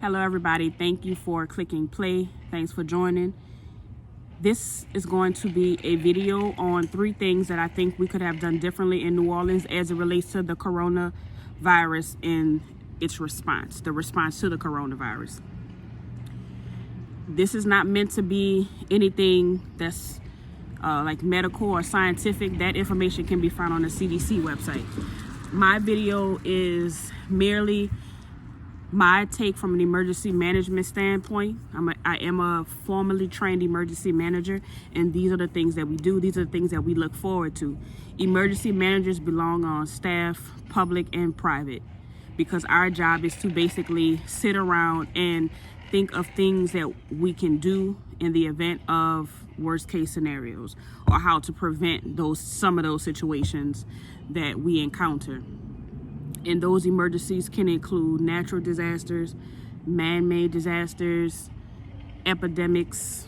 Hello everybody, thank you for clicking play. Thanks for joining. This is going to be a video on 3 things that I think we could have done differently in New Orleans as it relates to the coronavirus and its response, the response to the coronavirus. This is not meant to be anything that's like medical or scientific. That information can be found on the CDC website. My video is merely my take from an emergency management standpoint. I am a formally trained emergency manager, and these are the things that we do. These are the things that we look forward to. Emergency managers belong on staff, public and private, because our job is to basically sit around and think of things that we can do in the event of worst case scenarios, or how to prevent some of those situations that we encounter. And those emergencies can include natural disasters, man-made disasters, epidemics,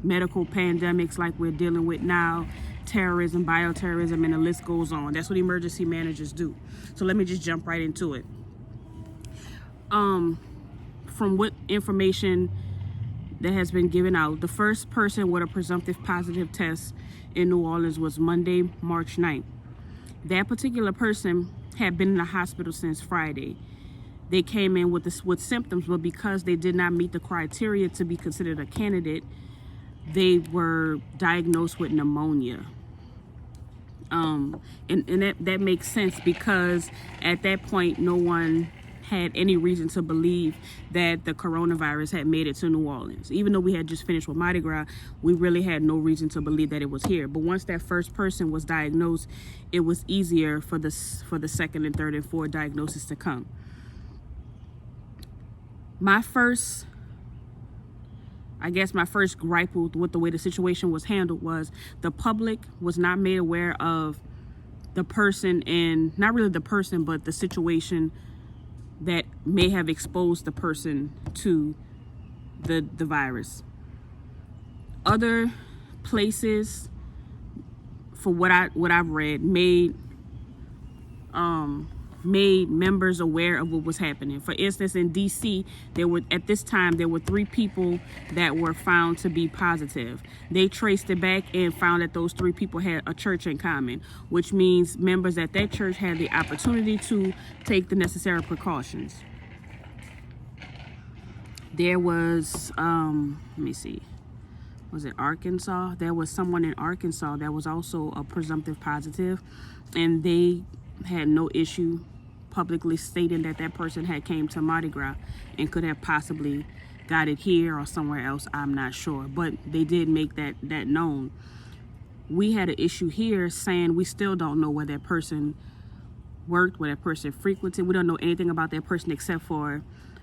medical pandemics like we're dealing with now, terrorism, bioterrorism, and the list goes on. That's what emergency managers do. So let me just jump right into it. From what information that has been given out, the first person with a presumptive positive test in New Orleans was Monday, March 9th. That particular person had been in the hospital since Friday. They came in with symptoms, but because they did not meet the criteria to be considered a candidate, they were diagnosed with pneumonia. And that makes sense, because at that point, no one had any reason to believe that the coronavirus had made it to New Orleans. Even though we had just finished with Mardi Gras, we really had no reason to believe that it was here. But once that first person was diagnosed, it was easier for the second and third and fourth diagnosis to come. My first gripe with the way the situation was handled was the public was not made aware of the person, and not really the person, but the situation that may have exposed the person to the virus. Other places, for what I've read, made members aware of what was happening. For instance, in DC, at this time there were 3 people that were found to be positive. They traced it back and found that those 3 people had a church in common, which means members at that church had the opportunity to take the necessary precautions. There was, let me see, was it Arkansas? There was someone in Arkansas that was also a presumptive positive, and they had no issue publicly stating that that person had came to Mardi Gras and could have possibly got it here or somewhere else. I'm not sure, but they did make that known. We had an issue here saying we still don't know where that person worked, where that person frequented. We don't know anything about that person except for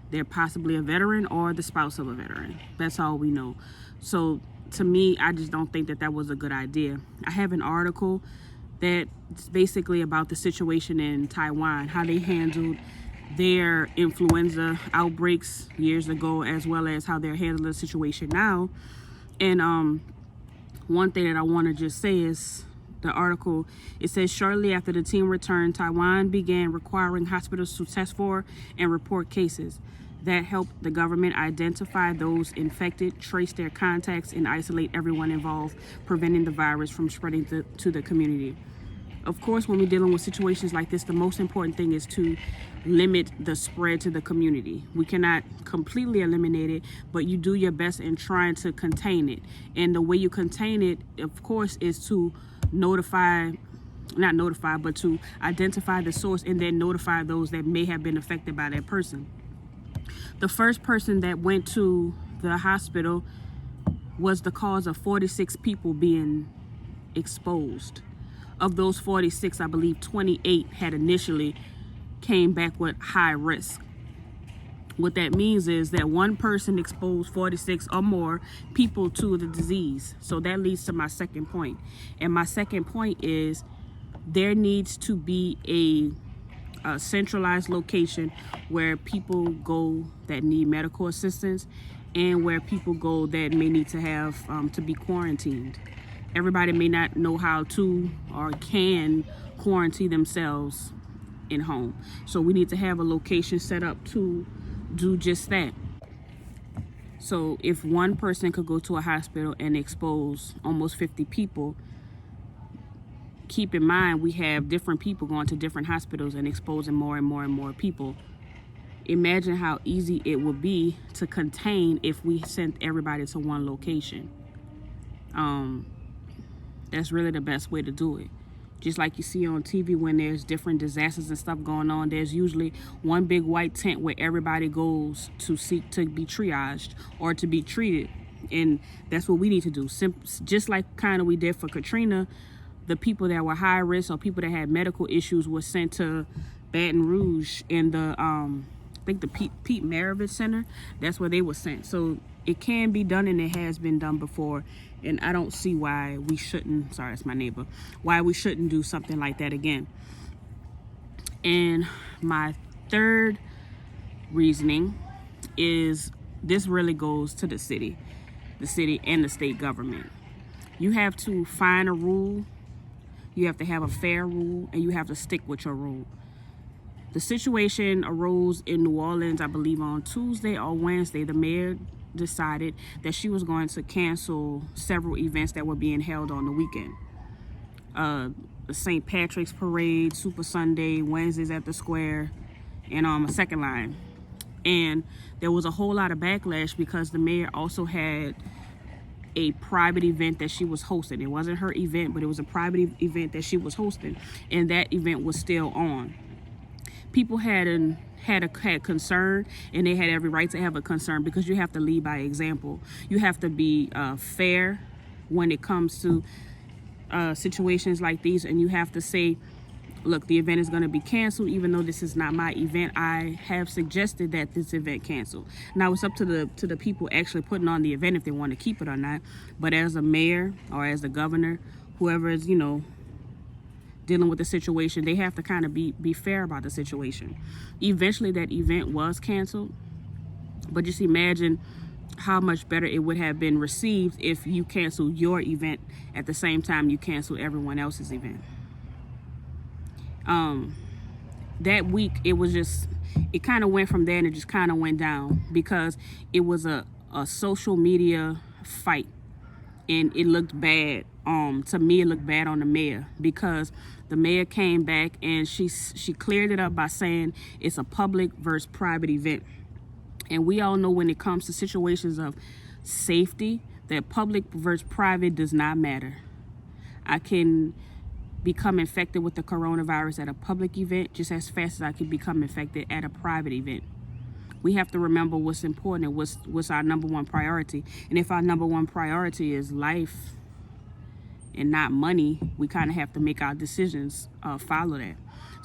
they're possibly a veteran or the spouse of a veteran. That's all we know. So to me, I just don't think that was a good idea. I have an article that's basically about the situation in Taiwan, how they handled their influenza outbreaks years ago, as well as how they're handling the situation now. And one thing that I want to just say is the article, it says, shortly after the team returned, Taiwan began requiring hospitals to test for and report cases. That helped the government identify those infected, trace their contacts, and isolate everyone involved, preventing the virus from spreading to the community. Of course, when we're dealing with situations like this, the most important thing is to limit the spread to the community. We cannot completely eliminate it, but you do your best in trying to contain it. And the way you contain it, of course, is to to identify the source and then notify those that may have been affected by that person. The first person that went to the hospital was the cause of 46 people being exposed. Of those 46, I believe 28 had initially came back with high risk. What that means is that one person exposed 46 or more people to the disease. So that leads to my second point. And my second point is there needs to be a centralized location where people go that need medical assistance, and where people go that may need to have to be quarantined. Everybody may not know how to or can quarantine themselves in home. So we need to have a location set up to do just that. So if one person could go to a hospital and expose almost 50 people, keep in mind we have different people going to different hospitals and exposing more and more and more people. Imagine how easy it would be to contain if we sent everybody to one location. That's really the best way to do it. Just like you see on TV when there's different disasters and stuff going on, there's usually one big white tent where everybody goes to seek to be triaged or to be treated. And that's what we need to do. Just like kind of we did for Katrina, the people that were high risk or people that had medical issues were sent to Baton Rouge in the, I think the Pete Maravich Center. That's where they were sent. So it can be done and it has been done before. And I don't see why we shouldn't, sorry, it's my neighbor, why we shouldn't do something like that again. And my third reasoning is this really goes to the city and the state government. You have to find a rule, you have to have a fair rule, and you have to stick with your rule. The situation arose in New Orleans, I believe on Tuesday or Wednesday. The mayor decided that she was going to cancel several events that were being held on the weekend. The St. Patrick's Parade, Super Sunday, Wednesdays at the Square, and a second line. And there was a whole lot of backlash because the mayor also had a private event that she was hosting. It wasn't her event, but it was a private event that she was hosting, and that event was still on. People had concern, and they had every right to have a concern because you have to lead by example. You have to be fair when it comes to situations like these, and you have to say, look, the event is going to be canceled. Even though this is not my event, I have suggested that this event cancel. Now it's up to the people actually putting on the event if they want to keep it or not. But as a mayor or as the governor, whoever is, dealing with the situation, they have to kind of be fair about the situation. Eventually that event was canceled, but just imagine how much better it would have been received if you canceled your event at the same time you canceled everyone else's event. That week it kind of went from there and it just kind of went down because it was a social media fight, and it looked bad. To me, it looked bad on the mayor because the mayor came back and she cleared it up by saying it's a public versus private event. And we all know when it comes to situations of safety, that public versus private does not matter. I can become infected with the coronavirus at a public event just as fast as I can become infected at a private event. We have to remember what's important and what's our number one priority. And if our number one priority is life and not money, we kind of have to make our decisions follow that.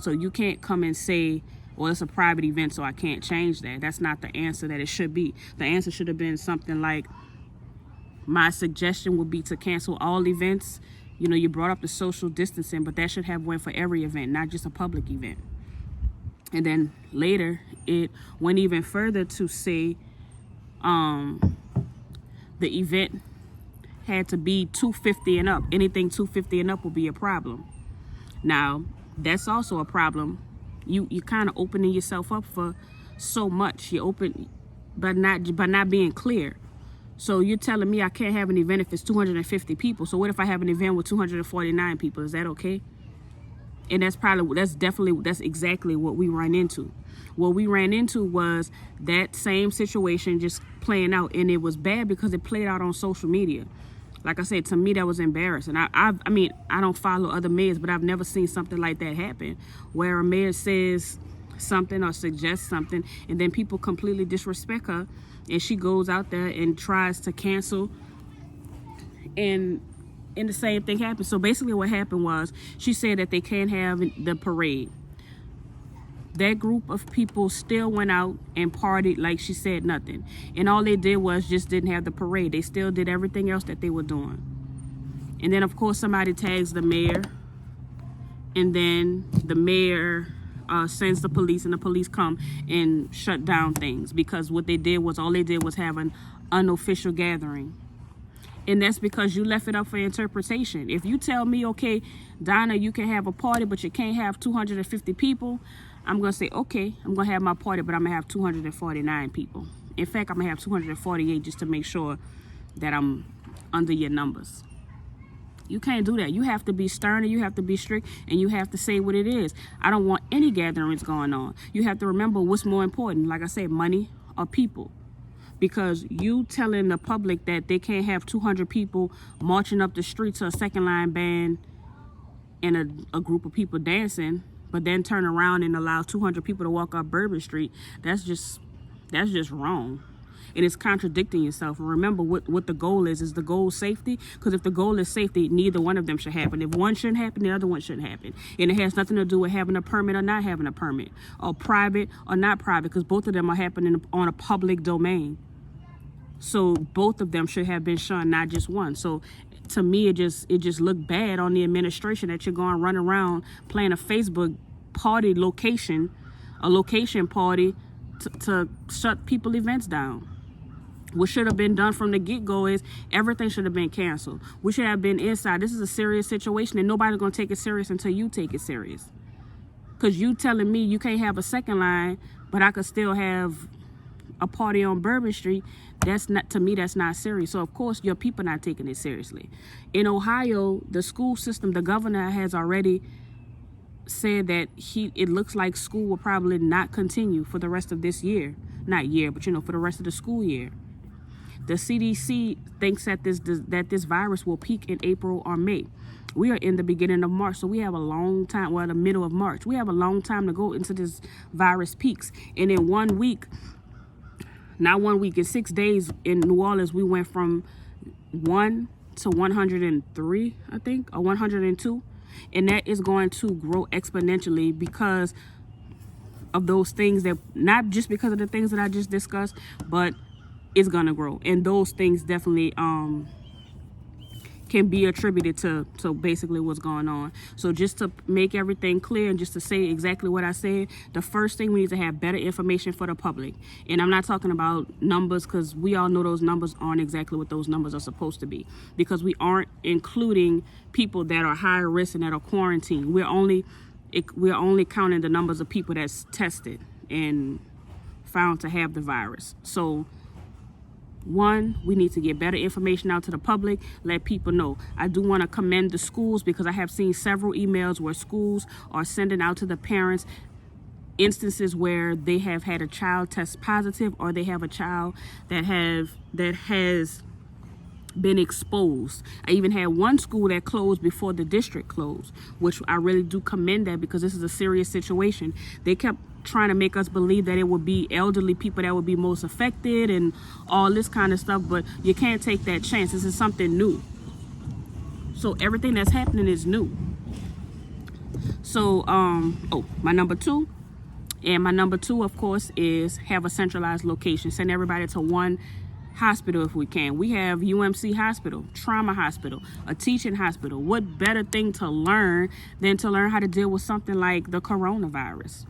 So you can't come and say, well, it's a private event, so I can't change that. That's not the answer that it should be. The answer should have been something like, my suggestion would be to cancel all events. You brought up the social distancing, but that should have went for every event, not just a public event. And then later, it went even further to say the event had to be 250 and up. Anything 250 and up will be a problem. Now, that's also a problem. You kind of opening yourself up for so much. You open by not being clear. So you're telling me I can't have an event if it's 250 people. So what if I have an event with 249 people? Is that okay? And that's exactly what we ran into. What we ran into was that same situation just playing out, and it was bad because it played out on social media. Like I said, to me, that was embarrassing. I mean, I don't follow other mayors, but I've never seen something like that happen, where a mayor says something or suggests something, and then people completely disrespect her, and she goes out there and tries to cancel, and the same thing happened. So basically what happened was she said that they can't have the parade. That group of people still went out and partied like she said nothing. And all they did was just didn't have the parade. They still did everything else that they were doing. And then, of course, somebody tags the mayor. And then the mayor sends the police, and the police come and shut down things. Because what they did was, all they did was have an unofficial gathering. And that's because you left it up for interpretation. If you tell me, okay, Donna, you can have a party, but you can't have 250 people, I'm going to say, okay, I'm going to have my party, but I'm going to have 249 people. In fact, I'm going to have 248 just to make sure that I'm under your numbers. You can't do that. You have to be stern and you have to be strict and you have to say what it is. I don't want any gatherings going on. You have to remember what's more important. Like I said, money or people. Because you telling the public that they can't have 200 people marching up the street to a second line band and a group of people dancing, but then turn around and allow 200 people to walk up Bourbon Street, that's just wrong. And it's contradicting yourself. And remember what the goal is. Is the goal safety? Because if the goal is safety, neither one of them should happen. If one shouldn't happen, the other one shouldn't happen. And it has nothing to do with having a permit or not having a permit, or private or not private, because both of them are happening on a public domain. So both of them should have been shunned, not just one. So to me, it just looked bad on the administration that you're going to run around playing a Facebook party location, a location party to shut people events down. What should have been done from the get-go is everything should have been canceled. We should have been inside. This is a serious situation, and nobody's going to take it serious until you take it serious. Because you telling me you can't have a second line, but I could still have a party on Bourbon Street, that's not, to me, that's not serious. So, of course, your people not taking it seriously. In Ohio, the school system, the governor has already said that it looks like school will probably not continue for the rest of this year. Not year, but, for the rest of the school year. The CDC thinks that this virus will peak in April or May. We are in the beginning of March, so we have a long time, the middle of March. We have a long time to go into this virus peaks. And in 1 week, not 1 week, in 6 days in New Orleans, we went from 1 to 103, I think, or 102. And that is going to grow exponentially because of those things that, not just because of the things that I just discussed, but it's gonna grow. And those things definitely can be attributed to basically what's going on. So just to make everything clear and just to say exactly what I said, the first thing, we need to have better information for the public. And I'm not talking about numbers, because we all know those numbers aren't exactly what those numbers are supposed to be, because we aren't including people that are high risk and that are quarantined. We're only counting the numbers of people that's tested and found to have the virus. So one, we need to get better information out to the public, let people know. I do want to commend the schools, because I have seen several emails where schools are sending out to the parents instances where they have had a child test positive, or they have a child that has been exposed. I even had one school that closed before the district closed, which I really do commend that, because this is a serious situation. They kept trying to make us believe that it would be elderly people that would be most affected and all this kind of stuff, but you can't take that chance. This is something new. So everything that's happening is new. So my number two, of course, is have a centralized location. Send everybody to one hospital if we can. We have UMC hospital, trauma hospital, a teaching hospital. What better thing to learn than to learn how to deal with something like the coronavirus?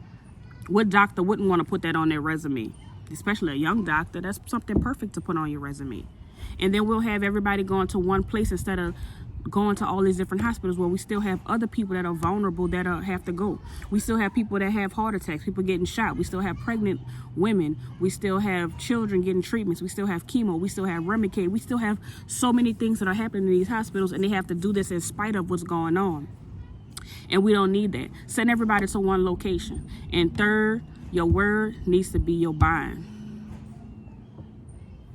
What doctor wouldn't want to put that on their resume? Especially a young doctor. That's something perfect to put on your resume. And then we'll have everybody going to one place instead of going to all these different hospitals, where we still have other people that are vulnerable that have to go. We still have people that have heart attacks, people getting shot. We still have pregnant women. We still have children getting treatments. We still have chemo. We still have Remicade. We still have so many things that are happening in these hospitals, and they have to do this in spite of what's going on. And we don't need that. Send everybody to one location. And third, your word needs to be your bond.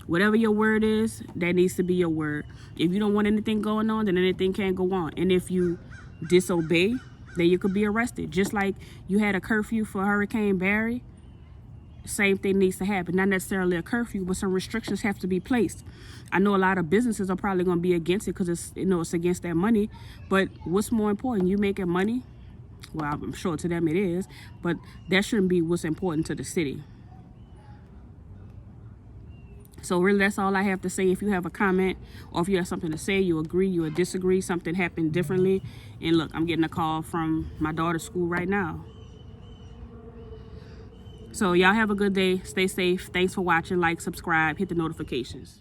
Whatever your word is, that needs to be your word. If you don't want anything going on, then anything can't go on. And if you disobey, then you could be arrested. Just like you had a curfew for Hurricane Barry, same thing needs to happen. Not necessarily a curfew, but some restrictions have to be placed. I know a lot of businesses are probably going to be against it, because it's against their money. But what's more important? You making money? Well, I'm sure to them it is, but that shouldn't be what's important to the city. So really, that's all I have to say. If you have a comment, or if you have something to say, you agree, you disagree, something happened differently. And look, I'm getting a call from my daughter's school right now. So y'all have a good day. Stay safe. Thanks for watching. Like, subscribe, hit the notifications.